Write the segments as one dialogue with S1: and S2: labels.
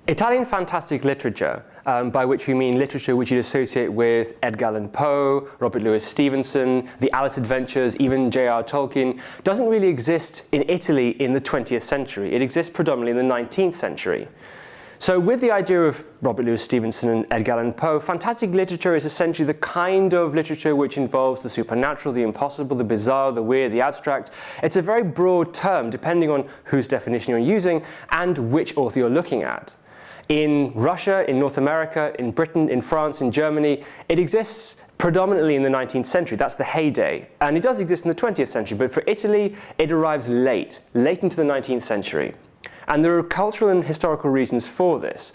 S1: Italian fantastic literature, by which we mean literature which you'd associate with Edgar Allan Poe, Robert Louis Stevenson, the Alice Adventures, even J.R. Tolkien, doesn't really exist in Italy in the 20th century. It exists predominantly in the 19th century. So with the idea of Robert Louis Stevenson and Edgar Allan Poe, fantastic literature is essentially the kind of literature which involves the supernatural, the impossible, the bizarre, the weird, the abstract. It's a very broad term depending on whose definition you're using and which author you're looking at. In Russia, in North America, in Britain, in France, in Germany, it exists predominantly in the 19th century. That's the heyday. And it does exist in the 20th century, but for Italy, it arrives late into the 19th century. And there are cultural and historical reasons for this.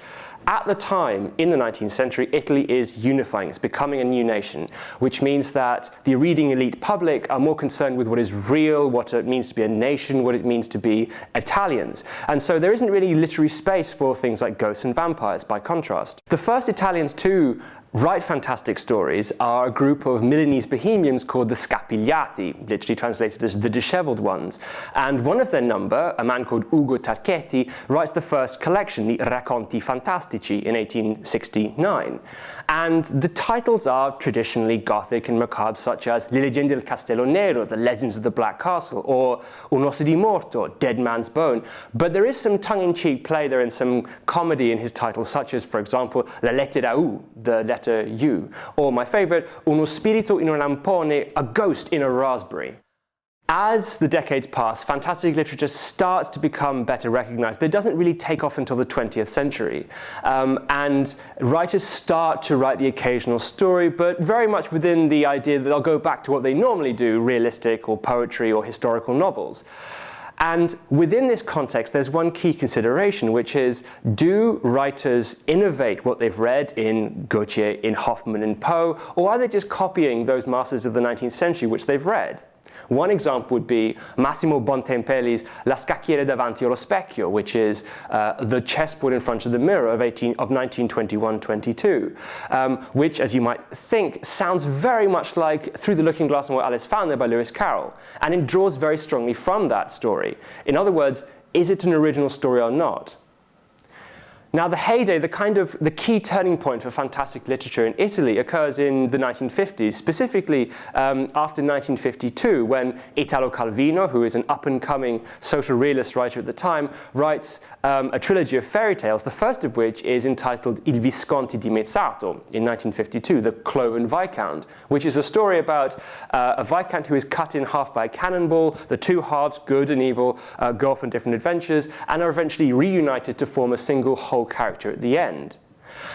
S1: At the time, in the 19th century, Italy is unifying. It's becoming a new nation, which means that the reading elite public are more concerned with what is real, what it means to be a nation, what it means to be Italians. And so there isn't really literary space for things like ghosts and vampires, by contrast. The first Italians to write fantastic stories are a group of Milanese bohemians called the Scapigliati, literally translated as the disheveled ones. And one of their number, a man called Ugo Tarchetti, writes the first collection, the Racconti Fantastici, in 1869. And the titles are traditionally Gothic and macabre, such as Le Leggende del Castello Nero, the Legends of the Black Castle, or Un osso di morto, Dead Man's Bone. But there is some tongue-in-cheek play there and some comedy in his titles, such as, for example, La lettera U, the letter U, or my favorite, Uno spirito in un lampone, a ghost in a raspberry. As the decades pass, fantastic literature starts to become better recognized, but it doesn't really take off until the 20th century. And writers start to write the occasional story, but very much within the idea that they'll go back to what they normally do, realistic or poetry or historical novels. And within this context, there's one key consideration, which is, do writers innovate what they've read in Gautier, in Hoffmann, and Poe, or are they just copying those masters of the 19th century which they've read? One example would be Massimo Bontempelli's La scacchiera davanti allo specchio, which is the chessboard in front of the mirror of 1921-22, which, as you might think, sounds very much like Through the Looking Glass and What Alice Found There by Lewis Carroll, and it draws very strongly from that story. In other words, is it an original story or not? Now, the heyday, the key turning point for fantastic literature in Italy occurs in the 1950s, specifically after 1952, when Italo Calvino, who is an up-and-coming social realist writer at the time, writes a trilogy of fairy tales, the first of which is entitled Il Visconti di Mezzato in 1952, The Cloven Viscount, which is a story about a viscount who is cut in half by a cannonball. The two halves, good and evil, go off on different adventures and are eventually reunited to form a single whole character at the end.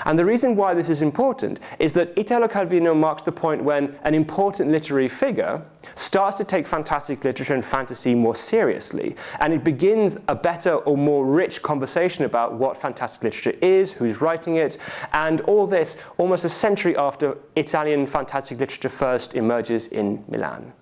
S1: And the reason why this is important is that Italo Calvino marks the point when an important literary figure starts to take fantastic literature and fantasy more seriously, and it begins a better or more rich conversation about what fantastic literature is, who's writing it, and all this almost a century after Italian fantastic literature first emerges in Milan.